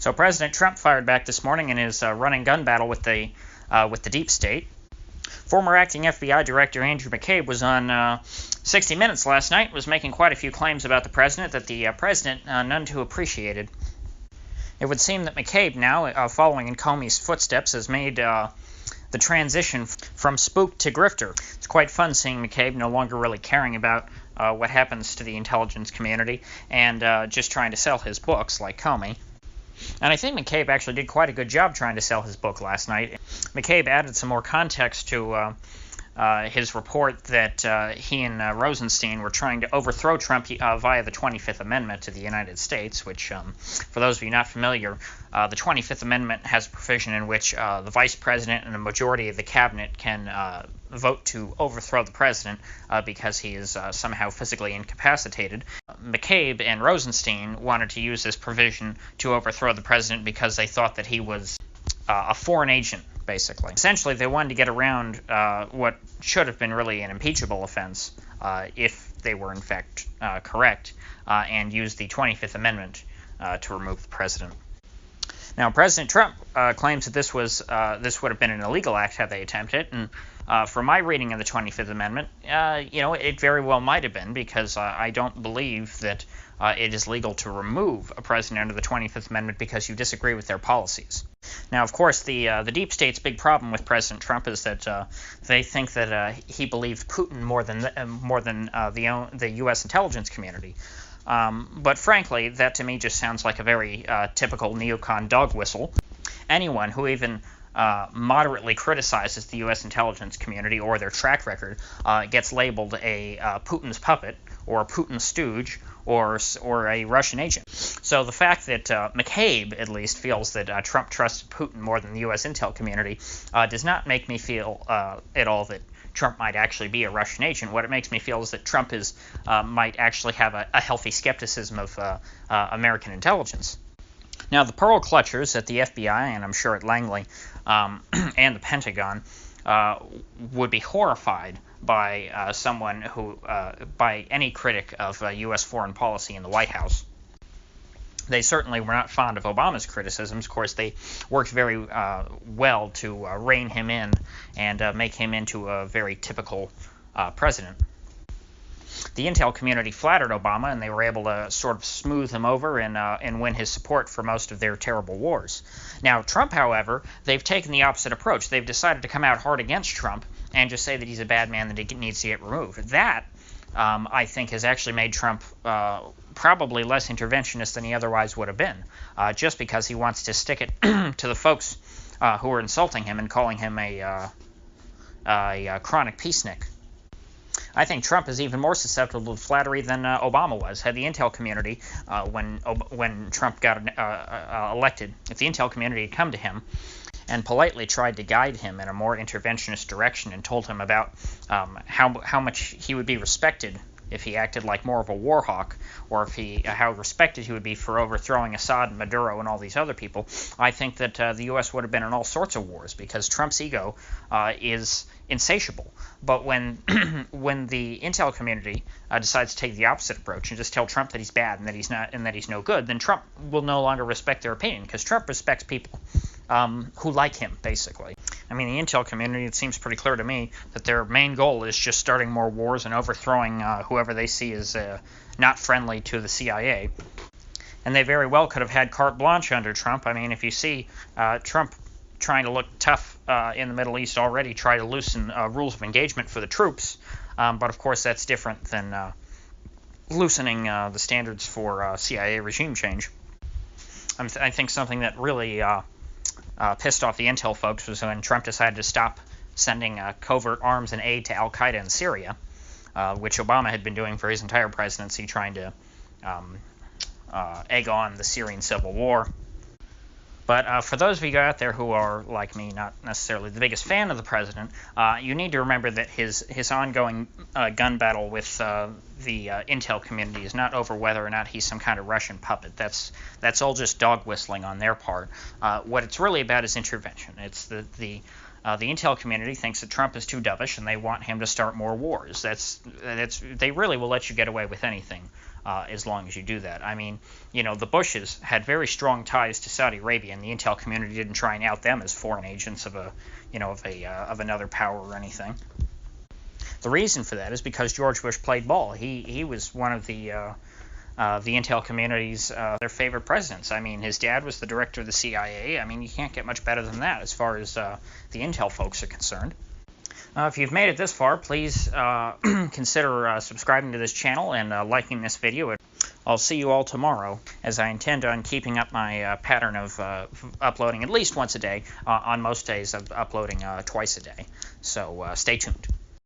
So President Trump fired back this morning in his running gun battle with the deep state. Former acting FBI Director Andrew McCabe was on 60 Minutes last night, was making quite a few claims about the president that the president none too appreciated. It would seem that McCabe now, following in Comey's footsteps, has made the transition from spook to grifter. It's quite fun seeing McCabe no longer really caring about what happens to the intelligence community and just trying to sell his books like Comey. And I think McCabe actually did quite a good job trying to sell his book last night. McCabe added some more context to his report that he and Rosenstein were trying to overthrow Trump via the 25th Amendment to the United States, which, for those of you not familiar, the 25th Amendment has a provision in which the vice president and a majority of the cabinet can vote to overthrow the president because he is somehow physically incapacitated. McCabe and Rosenstein wanted to use this provision to overthrow the president because they thought that he was a foreign agent, basically. Essentially, they wanted to get around what should have been really an impeachable offense if they were in fact correct, and use the 25th Amendment to remove the president. Now, President Trump claims that this would have been an illegal act had they attempted it, and from my reading of the 25th Amendment, it very well might have been, because I don't believe that it is legal to remove a president under the 25th Amendment because you disagree with their policies. Now, of course, the deep state's big problem with President Trump is that they think that he believes Putin more than the U.S. intelligence community. But frankly, that to me just sounds like a very typical neocon dog whistle. Anyone who even moderately criticizes the U.S. intelligence community or their track record gets labeled a Putin's puppet or a Putin's stooge or a Russian agent. So the fact that McCabe, at least, feels that Trump trusted Putin more than the U.S. intel community does not make me feel at all that Trump might actually be a Russian agent. What it makes me feel is that Trump might actually have a healthy skepticism of American intelligence. Now, the pearl clutchers at the FBI, and I'm sure at Langley and the Pentagon, would be horrified by by any critic of U.S. foreign policy in the White House. They certainly were not fond of Obama's criticisms. Of course, they worked very well to rein him in and make him into a very typical president. The intel community flattered Obama, and they were able to sort of smooth him over and win his support for most of their terrible wars. Now, Trump, however, they've taken the opposite approach. They've decided to come out hard against Trump and just say that he's a bad man, that he needs to get removed. That, I think, has actually made Trump probably less interventionist than he otherwise would have been, just because he wants to stick it to the folks who are insulting him and calling him a chronic peacenik. I think Trump is even more susceptible to flattery than Obama was. Had the intel community, when Trump got elected, if the intel community had come to him and politely tried to guide him in a more interventionist direction and told him about how much he would be respected if he acted like more of a war hawk, or how respected he would be for overthrowing Assad and Maduro and all these other people, I think that the U.S. would have been in all sorts of wars, because Trump's ego is insatiable. But when the intel community decides to take the opposite approach and just tell Trump that he's bad and that he's no good, then Trump will no longer respect their opinion, because Trump respects people who like him, basically. I mean, the intel community, it seems pretty clear to me that their main goal is just starting more wars and overthrowing whoever they see as not friendly to the CIA. And they very well could have had carte blanche under Trump. I mean, if you see Trump trying to look tough in the Middle East already, try to loosen rules of engagement for the troops, but of course that's different than loosening the standards for CIA regime change. I think something that really pissed off the intel folks was when Trump decided to stop sending covert arms and aid to al-Qaeda in Syria, which Obama had been doing for his entire presidency, trying to egg on the Syrian civil war. But for those of you out there who are, like me, not necessarily the biggest fan of the president, you need to remember that his ongoing gun battle with the intel community is not over whether or not he's some kind of Russian puppet. That's all just dog whistling on their part. What it's really about is intervention. It's the The intel community thinks that Trump is too dovish, and they want him to start more wars. They really will let you get away with anything as long as you do that. I mean, the Bushes had very strong ties to Saudi Arabia, and the intel community didn't try and out them as foreign agents of another power or anything. The reason for that is because George Bush played ball. He was one of the intel community's their favorite presidents. I mean, his dad was the director of the CIA. I mean, you can't get much better than that as far as the intel folks are concerned. If you've made it this far, please consider subscribing to this channel and liking this video. I'll see you all tomorrow, as I intend on keeping up my pattern of uploading at least once a day, on most days of uploading twice a day. So stay tuned.